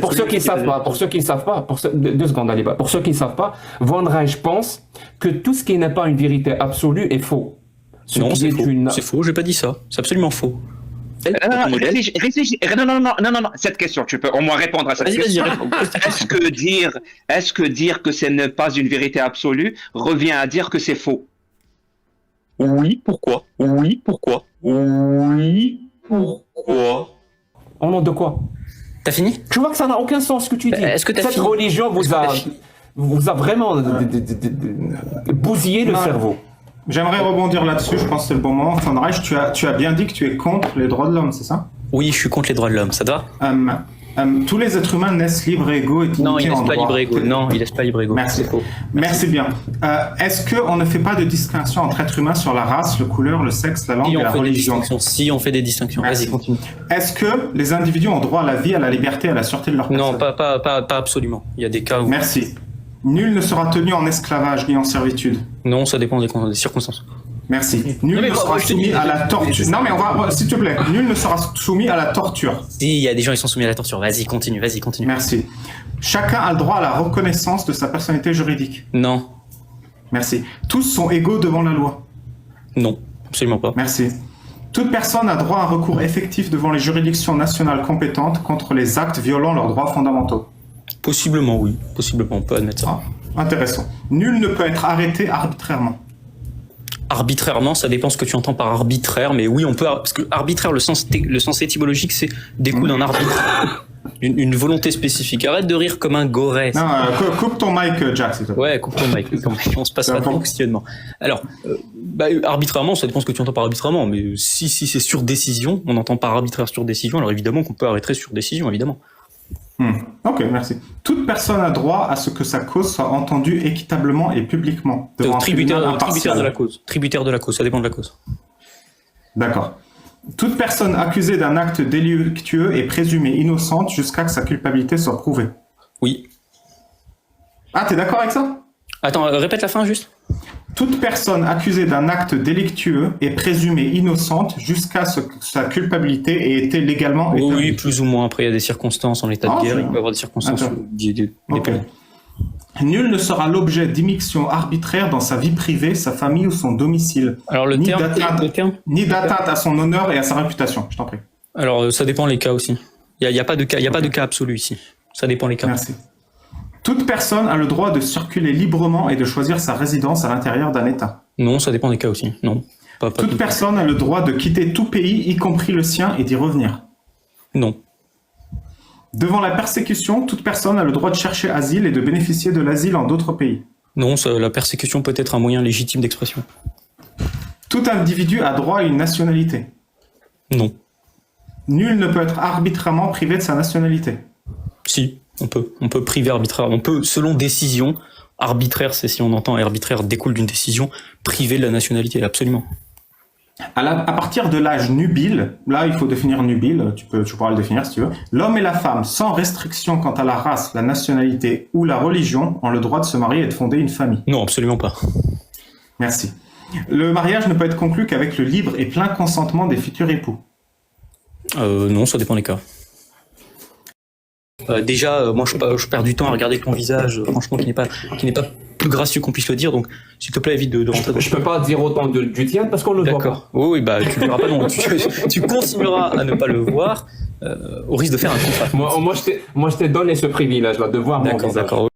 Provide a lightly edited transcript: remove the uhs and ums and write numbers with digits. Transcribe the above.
pour ceux qui ne savent pas, deux secondes, Aliba. Pour ceux qui ne savent pas, Von Reich pense que tout ce qui n'est pas une vérité absolue est faux. Non, c'est faux. C'est faux, j'ai pas dit ça. C'est absolument faux. Non, cette question, tu peux au moins répondre à cette question. Est-ce que dire que ce n'est pas une vérité absolue revient à dire que c'est faux? Oui, pourquoi? Oui, pourquoi? Oui, pourquoi? Au nom de quoi? T'as fini? Tu vois que ça n'a aucun sens ce que tu dis. Est-ce que t'as Cette fini? religion vous a vraiment bousillé le cerveau. J'aimerais rebondir là-dessus, je pense que c'est le bon moment. Von Reich, tu as bien dit que tu es contre les droits de l'homme, c'est ça? Oui, je suis contre les droits de l'homme, ça te va? Tous les êtres humains naissent libres et égaux et non, il laisse pas libre égaux. Non, il laisse pas libre égaux. Merci. C'est faux. Merci bien. Est-ce qu'on ne fait pas de distinction entre êtres humains sur la race, le couleur, le sexe, la langue et la religion? Si, on fait des distinctions. Vas-y, continue. Est-ce que les individus ont droit à la vie, à la liberté, à la sûreté de leur personne? Non, pas absolument. Il y a des cas où... Merci. Nul ne sera tenu en esclavage ni en servitude. Non, ça dépend des circonstances. Merci. Nul ne sera soumis à la torture. Non, mais s'il te plaît, nul ne sera soumis à la torture. Si, il y a des gens qui sont soumis à la torture. Vas-y, continue. Merci. Chacun a le droit à la reconnaissance de sa personnalité juridique. Non. Merci. Tous sont égaux devant la loi. Non, absolument pas. Merci. Toute personne a droit à un recours effectif devant les juridictions nationales compétentes contre les actes violant leurs droits fondamentaux. Possiblement, oui. Possiblement, on peut admettre ça. Intéressant. Nul ne peut être arrêté arbitrairement. Arbitrairement, ça dépend ce que tu entends par arbitraire, mais oui, on peut, parce que arbitraire, le sens étymologique, c'est découle d'un arbitre, une volonté spécifique. Arrête de rire comme un goré. Non, coupe ton mic, Jack, s'il te plaît. Ouais, coupe ton mic, on se passera de questionnement. Alors, arbitrairement, ça dépend ce que tu entends par arbitrairement, mais si c'est sur décision, on entend par arbitraire sur décision, alors évidemment qu'on peut arrêter sur décision, évidemment. Ok, merci. Toute personne a droit à ce que sa cause soit entendue équitablement et publiquement. Tributaire de la cause. Tributaire de la cause, ça dépend de la cause. D'accord. Toute personne accusée d'un acte délictueux est présumée innocente jusqu'à ce que sa culpabilité soit prouvée. Oui. Ah, t'es d'accord avec ça? Attends, répète la fin juste. Toute personne accusée d'un acte délictueux est présumée innocente jusqu'à ce que sa culpabilité ait été légalement établie. Oui, plus ou moins. Après, il y a des circonstances en état de guerre, il peut y avoir des circonstances okay. Nul ne sera l'objet d'immixtion arbitraire dans sa vie privée, sa famille ou son domicile. Alors ni d'atteinte à son honneur et à sa réputation. Je t'en prie. Alors, ça dépend les cas aussi. Il n'y a pas de cas, de cas absolu ici. Ça dépend les cas. Merci. Toute personne a le droit de circuler librement et de choisir sa résidence à l'intérieur d'un État. Non, ça dépend des cas aussi. Non. Toute personne a le droit de quitter tout pays, y compris le sien, et d'y revenir. Non. Devant la persécution, toute personne a le droit de chercher asile et de bénéficier de l'asile en d'autres pays. Non, la persécution peut être un moyen légitime d'expression. Tout individu a droit à une nationalité. Non. Nul ne peut être arbitrairement privé de sa nationalité. Si. On peut priver arbitraire, on peut, selon décision, arbitraire, c'est si on entend arbitraire découle d'une décision, priver de la nationalité, absolument. À partir de l'âge nubile, là il faut définir nubile, tu pourras le définir si tu veux, l'homme et la femme, sans restriction quant à la race, la nationalité ou la religion, ont le droit de se marier et de fonder une famille. Non, absolument pas. Merci. Le mariage ne peut être conclu qu'avec le libre et plein consentement des futurs époux. Non, ça dépend des cas. Déjà, moi je perds du temps à regarder ton visage, franchement, qui n'est pas plus gracieux qu'on puisse le dire, donc s'il te plaît évite de rentrer dans... Je peux pas dire autant du tien parce qu'on le voit pas. D'accord. Oui, bah tu ne verras pas, non. Tu continueras à ne pas le voir, au risque de faire un contrat. Moi je t'ai donné ce privilège là de voir mon visage. D'accord.